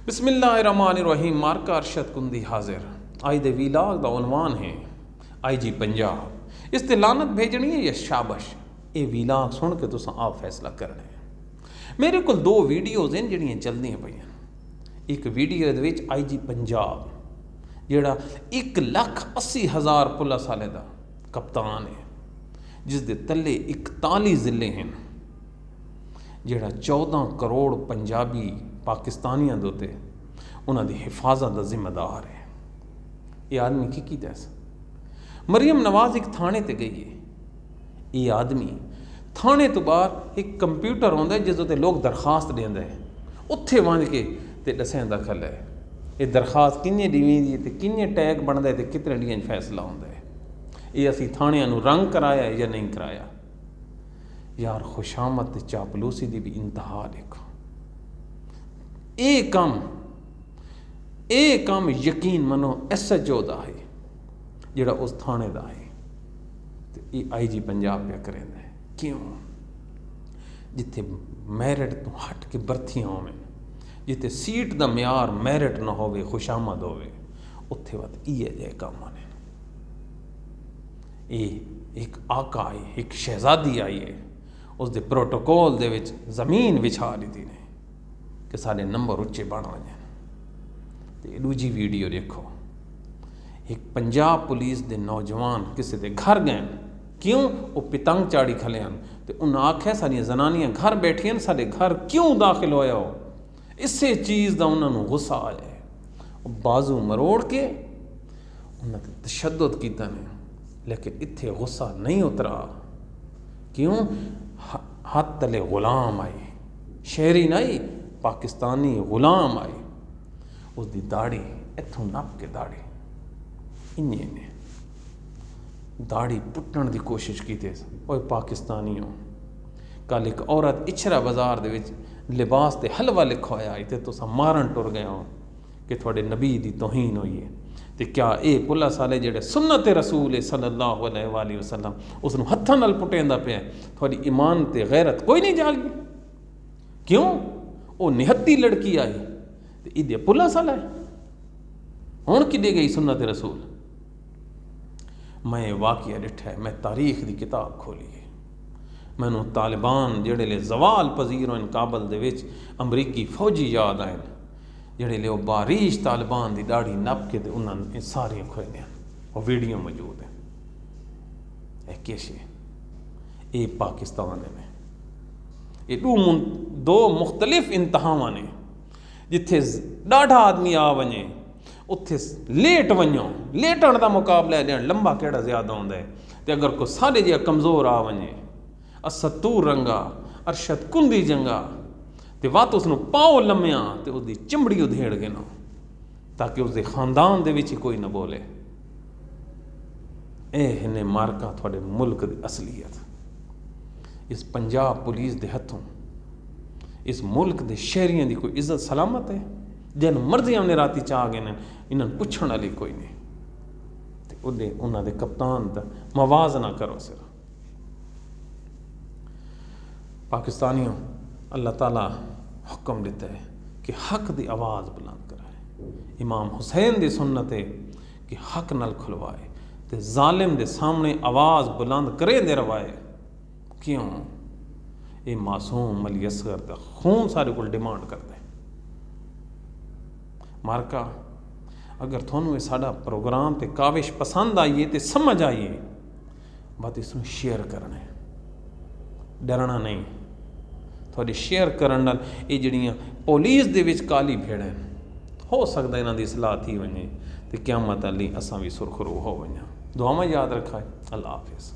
بسم اللہ الرحمن الرحیم مارکا ارشد کندی حاضر آئی دے ویلاگ دا عنوان ہے آئی جی پنجاب اس تے لعنت بھیجنی ہے یا شابش اے ویلاگ سن کے تساں آپ فیصلہ کرنا ہے۔ میرے کول دو ویڈیوز ہیں جڑیاں چلدی ہیں پئیاں۔ ایک ویڈیو دے وچ آئی جی پنجاب جڑا 1,80,000 پولیس والے دا کپتان ہے جس دے تلے 41 ضلع ہیں، جڑا 14 کروڑ پنجابی پاکستانیاں دوتے انہاں دی حفاظت دا ذمہ دار ہے۔ یہ آدمی کی کیتا ہے؟ مریم نواز ایک تھانے تے گئی ہے۔ یہ آدمی تھانے تو باہر ایک کمپیوٹر ہوندا ہے جس تے لوگ درخواست دیندے ہیں، اتھے وانج کے تے دسیں دخل ہے یہ درخواست کنے دیویں دی تے کنے ٹیگ بندا ہے تے کتنے ڈیاں فیصلہ ہوندا ہے۔ یہ اسی تھانیاں نو رنگ کرایا ہے یا نہیں کرایا؟ یار خوشامت تے چاپلوسی دی بھی انتہا دیکھو۔ اے کام یقین منو ایس ایچ او دا ہے جڑا اس تھانے دا ہے تے یہ آئی جی پنجاب پہ کریندا ہے۔ کیوں؟ جتھے میرٹ تو ہٹ کے برتھیاں ہوئیں، جتھے سیٹ دا معیار میرٹ نہ ہوئے خوشامد ہوئے، اتھے وقت یہ جائے کام ہونے۔ یہ ایک آقا ہے، ایک شہزادی آئی ہے، اس دے پروٹوکول دے وچ زمین وچھا لیتی نے کہ سارے نمبر اچھے بڑھ رہے ہیں۔ تے دوجی ویڈیو دیکھو، ایک پنجاب پولیس دے نوجوان کسی دے گھر گئے، کیوں؟ وہ پتنگ چاڑی کھلے ہیں تے انہاں آکھیا ساری زنانیاں گھر بیٹھی ہیں، سارے گھر کیوں داخل ہویا ہو؟ اسے چیز دا انہاں نو غصہ آیا ہے، وہ بازو مروڑ کے انہاں تے تشدد کیتا نے، لیکن اتھے غصہ نہیں اترا۔ کیوں؟ ہاتھ تلے غلام آئے، شہری نہیں پاکستانی غلام آئے، اس دی داڑھی اتھوں نپ کے داڑھی انہیں داڑھی پٹن دی کوشش کی تھے۔ اوہ پاکستانی ہو، کل ایک عورت اچھرا بازار دے وچ لباس تے حلوہ لکھا ہویا آئی تے تساں مارن ٹر گئے ہو کہ تھوڑے نبی دی توہین ہوئی ہے۔ تے کیا اے پولیس والے جڑے سنت رسول صلی اللہ علیہ وآلہ وسلم اس نو ہتھاں نال پٹیندا پیا تھوڑی ایمان تے غیرت کوئی نہیں جاگی؟ کیوں؟ وہ نہتی لڑکی آئی تے ایدے پولیس والا ہے، ہون کدے گئی سنت رسول؟ میں واقعہ ڈٹھا ہے، میں تاریخ دی کتاب کھولی ہے، میں نو طالبان جڑے لے زوال پذیر ہوئے کابل دے وچ امریکی فوجی یاد آئے جڑے لے وہ باریش طالبان دی داڑھی نپ کے تے انہاں نے سارے کھوئے دیں، وہ ویڈیو موجود ہیں۔ اے کیسے اے پاکستان میں یہ دو مختلف انتہاواں نے، جتھے ڈاڑھا آدمی آ ونجے اتھے لیٹ ونجو، لیٹن دا مقابلہ ہے لمبا کیڑا زیادہ ہوندا ہے، تے اگر کوئی ساڈے جہا کمزور آ ونجے اسطور رنگا ارشد کندی جنگا تے وات اس نو پاؤ لمیاں تے اس دی چمڑی ادھیڑ گے نا تاکہ اس دے خاندان دے وچ کوئی نہ بولے۔ اے ہنے مارکا تھوڑے ملک دی اصلیت، اس پنجاب پولیس دے ہتھوں اس ملک دے شہریاں دی کوئی عزت سلامت ہے؟ جن مرضی ہم نے راتی چاہ گئے انہاں پچھن والی کوئی نہیں تے انہاں دے کپتان دا موازنہ کرو۔ سر پاکستانیوں، اللہ تعالیٰ حکم دیتا ہے کہ حق دی آواز بلند کرائے، امام حسین دی سنت ہے کہ حق نال کھلوائے تے ظالم دے سامنے آواز بلند کرے دے روائے۔ کیوں؟ اے معصوم علی اصغر دا خون سارے کو ڈیمانڈ کرتا ہے۔ مارکا اگر تھانوں یہ ساڈا پروگرام تے کاوش پسند آئیے تے سمجھ آئیے بات اس میں شیئر کرنا ہے، ڈرنا نہیں۔ تھوڑی شیئر کرن نال یہ جڑیاں پولیس دے وچ کالی بھیڑیں ہو سکتا انہاں دی اصلاح تھی ونجے تے قیامت علی اساں بھی سرخرو ہو ونجاں۔ دعا میں یاد رکھا ہے۔ اللہ حافظ۔